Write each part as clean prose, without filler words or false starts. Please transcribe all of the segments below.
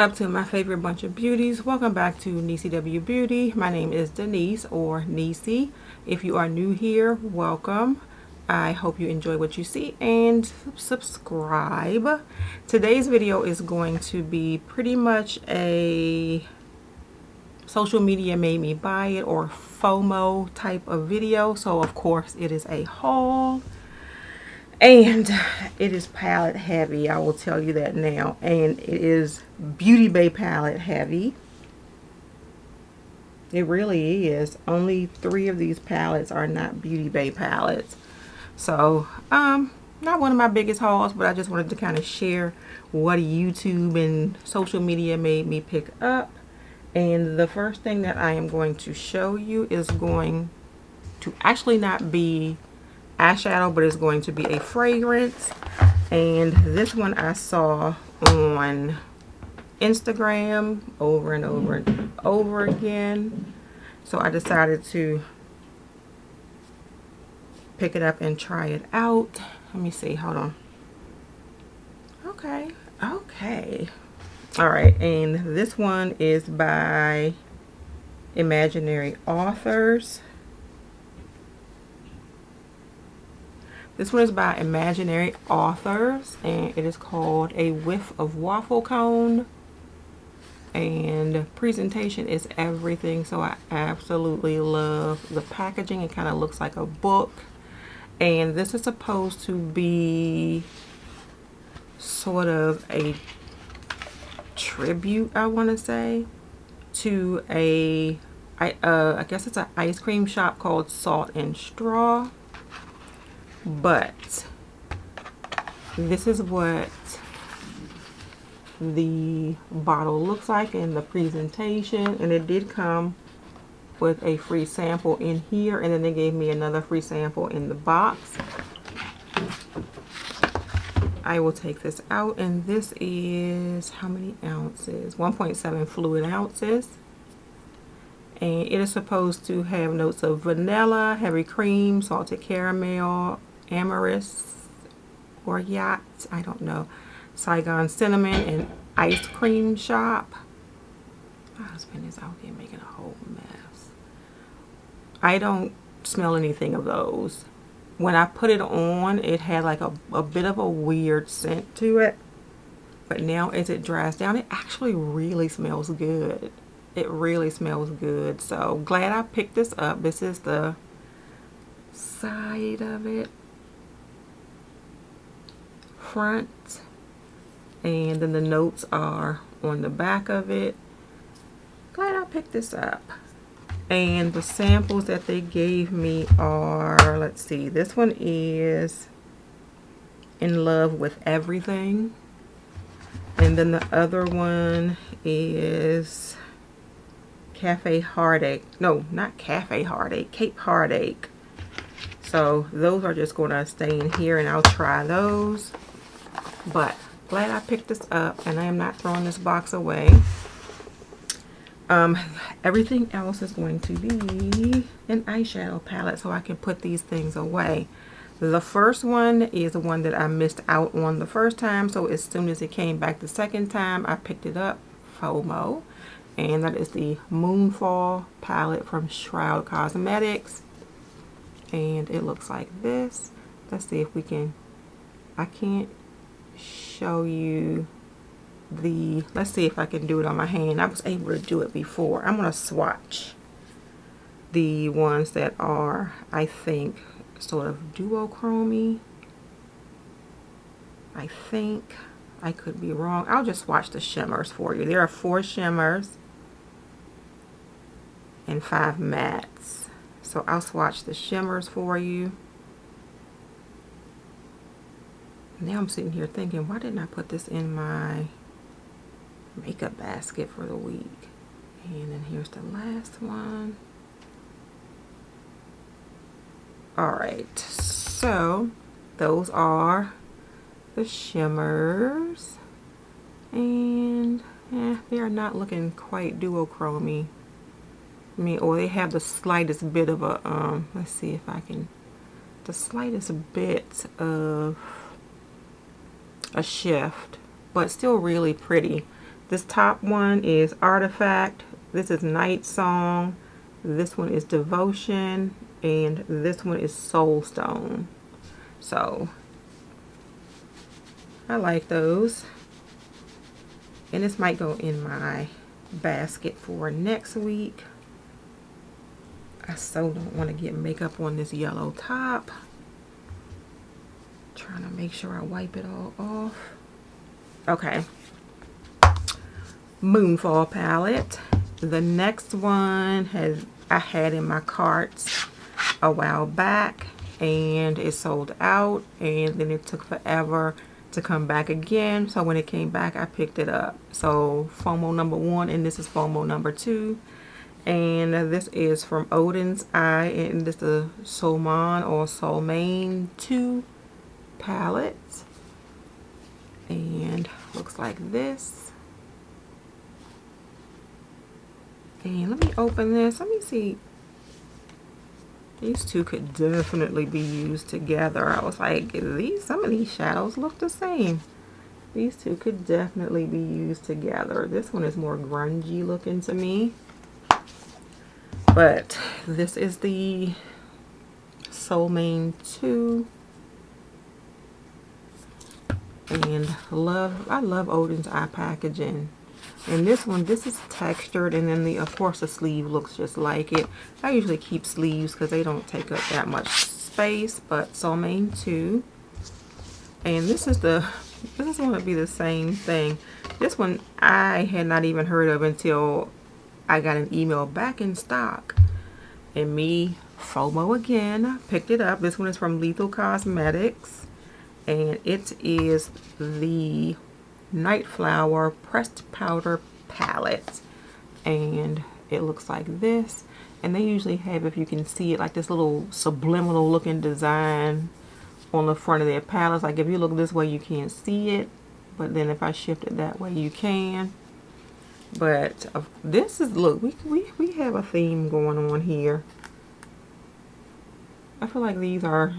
Up to my favorite bunch of beauties. Welcome back to Niecy W Beauty. My name is Denise or Niecy. If you are new here, welcome. I hope you enjoy what you see and subscribe. Today's video is going to be pretty much a social media made me buy it or FOMO type of video. So of course it is a haul. And it is palette heavy, I will tell you that now. And it is Beauty Bay palette heavy. It really is. Only 3 of these palettes are not Beauty Bay palettes. So, not one of my biggest hauls, but I just wanted to kind of share what YouTube and social media made me pick up. And the first thing that I am going to show you is going to actually not be eyeshadow, but it's going to be a fragrance. And this one I saw on Instagram over and over and over again, so I decided to pick it up and try it out. Let me see, hold on. Okay, all right. And this one is by Imaginary Authors. This one is by Imaginary Authors, and it is called A Whiff of Waffle Cone. And presentation is everything, so I absolutely love the packaging. It kind of looks like a book. And this is supposed to be sort of a tribute, I want to say, to I guess it's an ice cream shop called Salt and Straw. But this is what the bottle looks like in the presentation, and it did come with a free sample in here, and then they gave me another free sample in the box. I will take this out, and this is how many ounces? 1.7 fluid ounces. And it is supposed to have notes of vanilla, heavy cream, salted caramel, amorous or yacht, I don't know, Saigon cinnamon, and ice cream shop. My husband is out here making a whole mess. I don't smell anything of those. When I put it on, it had like a bit of a weird scent to it, but now as it dries down, it actually really smells good. It really smells good. So glad I picked this up. This is the side of it, front, and then the notes are on the back of it. Glad I picked this up. And the samples that they gave me are, let's see, this one is In Love with Everything, and then the other one is Cafe Heartache. No, not Cafe Heartache, Cape Heartache. So those are just going to stay in here, and I'll try those. But glad I picked this up, and I am not throwing this box away. Everything else is going to be an eyeshadow palette, so I can put these things away. The first one is the one that I missed out on the first time, so as soon as it came back the second time, I picked it up. FOMO. And that is the Moonfall palette from Shroud Cosmetics. And it looks like this. Let's see if we can, I can't show you the, let's see if I can do it on my hand. I was able to do it before. I'm going to swatch the ones that are, I think, sort of duochrome-y. I think. I could be wrong. I'll just swatch the shimmers for you. There are 4 shimmers and 5 mattes. So I'll swatch the shimmers for you. Now I'm sitting here thinking, why didn't I put this in my makeup basket for the week? And then here's the last one. Alright, so those are the shimmers. And they are not looking quite duochrome-y. I mean, or they have the slightest bit of a, let's see if I can, the slightest bit of a shift, but still really pretty. This top one is Artifact. This is Night Song. This one is Devotion. And this one is Soulstone. So I like those. And this might go in my basket for next week. I so don't want to get makeup on this yellow top. Trying to make sure I wipe it all off. Okay. Moonfall palette. The next one I had in my carts a while back, and it sold out, and then it took forever to come back again. So when it came back, I picked it up. So FOMO number 1, and this is FOMO number 2. And this is from Odin's Eye, and this is the Soulman or Soulmane 2 palette. And looks like this. And let me open this. Let me see. These two could definitely be used together. I was like, some of these shadows look the same. These two could definitely be used together. This one is more grungy looking to me. But this is the Soulmane 2. And I love Odin's Eye packaging. And this one, this is textured, and then of course the sleeve looks just like it. I usually keep sleeves because they don't take up that much space. But Soulmane 2. And this is going to be the same thing. This one I had not even heard of until I got an email back in stock. And me, FOMO again, picked it up. This one is from Lethal Cosmetics. And it is the Night Flower Pressed Powder Palette. And it looks like this. And they usually have, if you can see it, like this little subliminal looking design on the front of their palettes. Like if you look this way, you can't see it. But then if I shift it that way, you can. But this is, look, we have a theme going on here. I feel like these are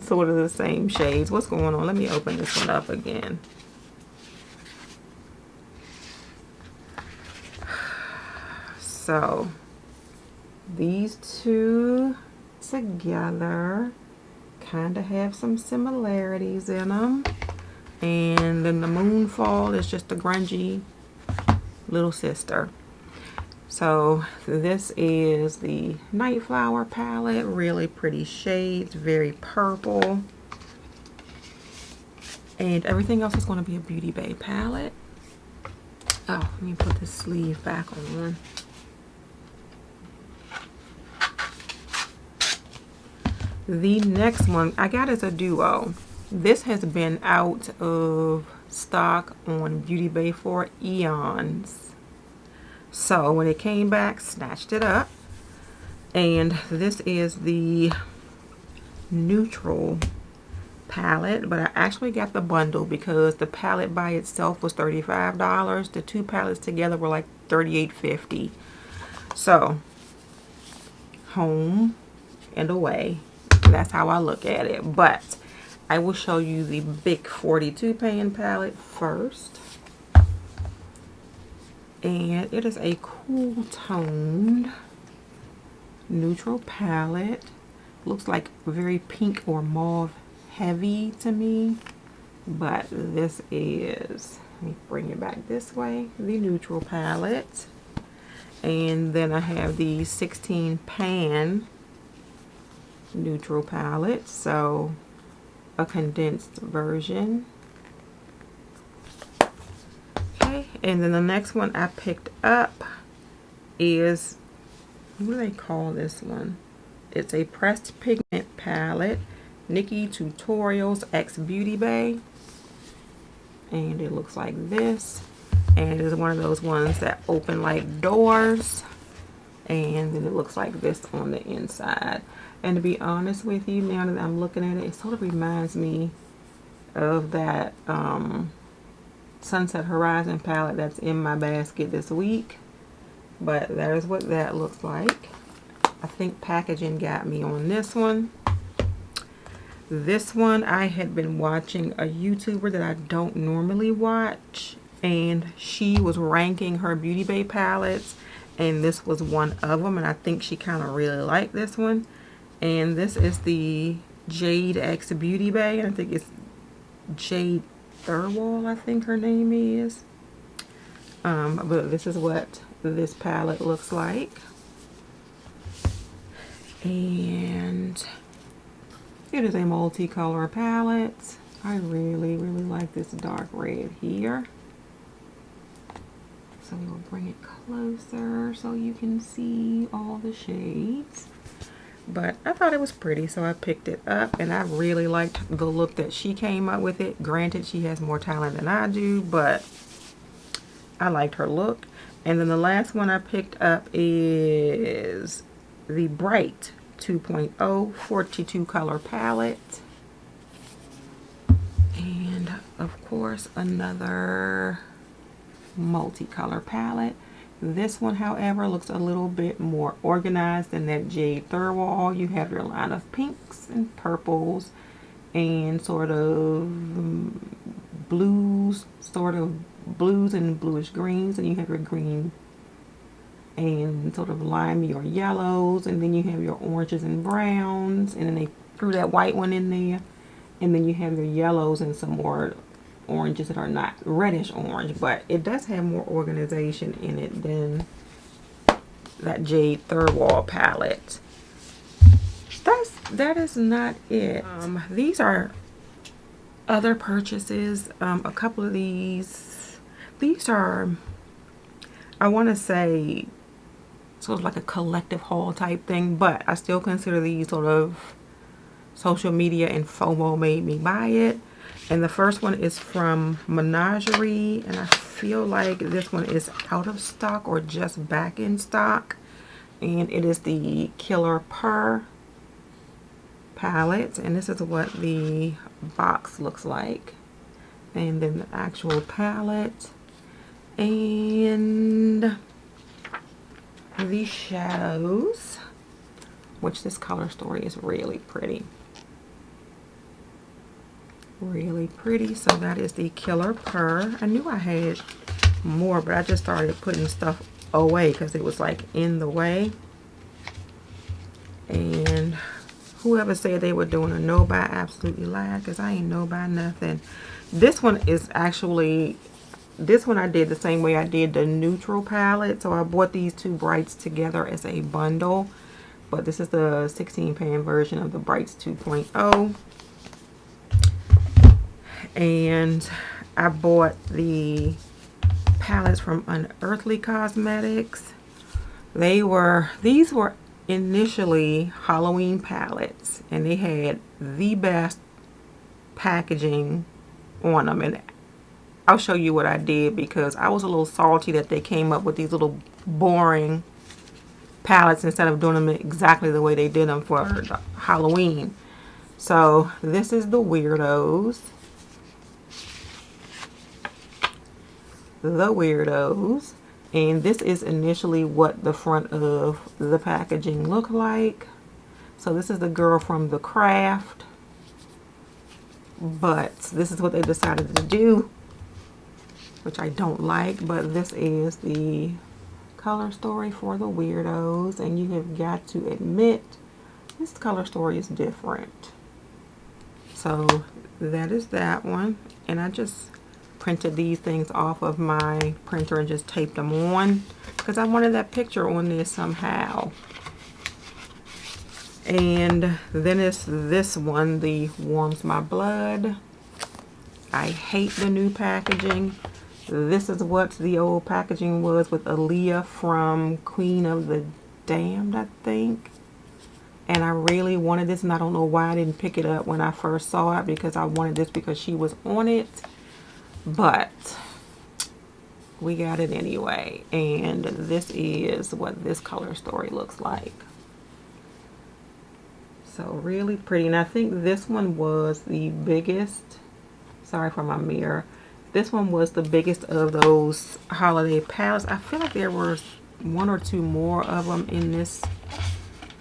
sort of the same shades. What's going on? Let me open this one up again. So these two together kind of have some similarities in them. And then the Moonfall is just a grungy little sister. So this is the Night Flower palette. Really pretty shades, very purple. And everything else is going to be a Beauty Bay palette. Oh, let me put this sleeve back on. The next one I got is a duo. This has been out of stock on Beauty Bay for eons. So when it came back, snatched it up. And this is the neutral palette, but I actually got the bundle because the palette by itself was $35. The two palettes together were like $38.50. So home and away. That's how I look at it. But I will show you the big 42 pan palette first. And it is a cool toned neutral palette. Looks like very pink or mauve heavy to me. But this is, let me bring it back this way, the neutral palette. And then I have the 16 pan neutral palette. So a condensed version. And then the next one I picked up is, what do they call this one? It's a pressed pigment palette, Nikki Tutorials X Beauty Bay. And it looks like this. And it is one of those ones that open like doors. And then it looks like this on the inside. And to be honest with you, now that I'm looking at it, it sort of reminds me of that Sunset Horizon palette that's in my basket this week. But there's what that looks like. I think packaging got me on this one. This one, I had been watching a YouTuber that I don't normally watch, and she was ranking her Beauty Bay palettes, and this was one of them, and I think she kind of really liked this one. And this is the Jade X Beauty Bay, and I think it's Jade Thirlwall, I think her name is. But this is what this palette looks like. And it is a multicolor palette. I really, really like this dark red here. So we will bring it closer so you can see all the shades. But I thought it was pretty, so I picked it up, and I really liked the look that she came up with it. Granted, she has more talent than I do, but I liked her look. And then the last one I picked up is the Bright 2.0 42 color palette. And of course, another multicolor palette. This one, however, looks a little bit more organized than that Jade Thirlwall. You have your line of pinks and purples and sort of blues, blues and bluish greens, and you have your green and sort of limey or yellows, and then you have your oranges and browns, and then they threw that white one in there, and then you have your yellows and some more oranges that are not reddish orange, but it does have more organization in it than that Jade Thirlwall palette. That is not it. These are other purchases. A couple of these are, I want to say, sort of like a collective haul type thing, but I still consider these sort of social media, and FOMO made me buy it. And the first one is from Menagerie, and I feel like this one is out of stock or just back in stock. And it is the Killer Purr palette, and this is what the box looks like. And then the actual palette. And the shadows, which this color story is really pretty. Really pretty. So that is the Killer Purr. I knew I had more, but I just started putting stuff away because it was like in the way. And whoever said they were doing a no buy absolutely lied, because I ain't no buy nothing. This one is actually, this one I did the same way I did the neutral palette. So I bought these two brights together as a bundle, but this is the 16 pan version of the Brights 2.0. And I bought the palettes from Unearthly Cosmetics. These were initially Halloween palettes, and they had the best packaging on them. And I'll show you what I did, because I was a little salty that they came up with these little boring palettes instead of doing them exactly the way they did them for Halloween. So this is the Weirdos. And this is initially what the front of the packaging looked like. So this is the girl from The Craft, but this is what they decided to do, which I don't like. But this is the color story for the Weirdos, and you have got to admit this color story is different. So that is that one, and I just printed these things off of my printer and just taped them on because I wanted that picture on there somehow. And then it's this one, the Warms My Blood. I hate the new packaging. This is what the old packaging was with Aaliyah from Queen of the Damned, I think. And I really wanted this, and I don't know why I didn't pick it up when I first saw it, because I wanted this because she was on it. But we got it anyway, and this is what this color story looks like. So really pretty. And I think this one was the biggest. Sorry for my mirror. This one was the biggest of those holiday palettes. I feel like there was one or two more of them in this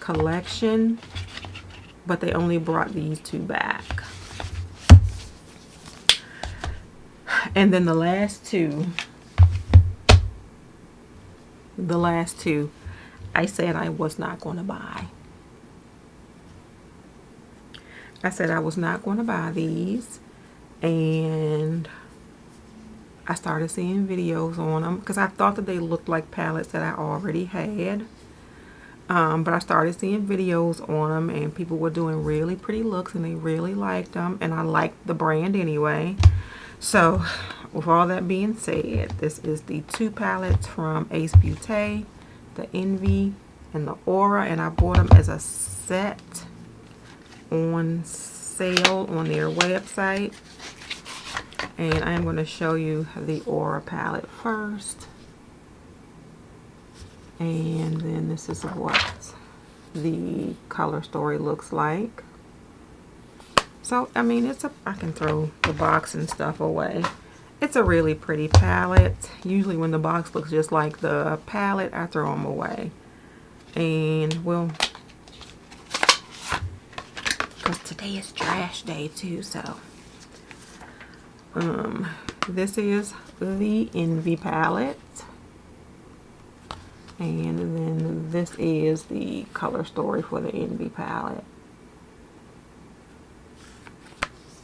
collection, but they only brought these two back. And then the last two, I said I was not going to buy. I said I was not going to buy these, and I started seeing videos on them because I thought that they looked like palettes that I already had. But I started seeing videos on them, and people were doing really pretty looks, and they really liked them, and I liked the brand anyway. So with all that being said, this is the 2 palettes from Ace Beauty, the Envy and the Aura, and I bought them as a set on sale on their website. And I'm going to show you the Aura palette first. And then this is what the color story looks like. So, I mean, I can throw the box and stuff away. It's a really pretty palette. Usually when the box looks just like the palette, I throw them away. And, well, because today is trash day too, so. This is the Envy palette. And then this is the color story for the Envy palette.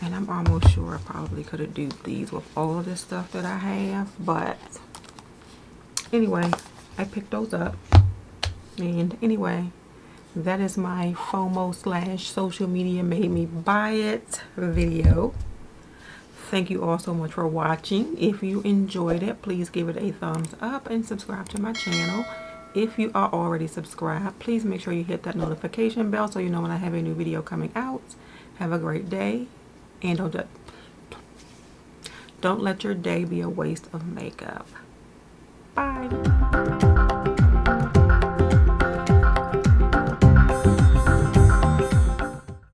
And I'm almost sure I probably could have duped these with all of this stuff that I have. But anyway, I picked those up. And anyway, that is my FOMO / social media made me buy it video. Thank you all so much for watching. If you enjoyed it, please give it a thumbs up and subscribe to my channel. If you are already subscribed, please make sure you hit that notification bell so you know when I have a new video coming out. Have a great day, and don't let your day be a waste of makeup. Bye.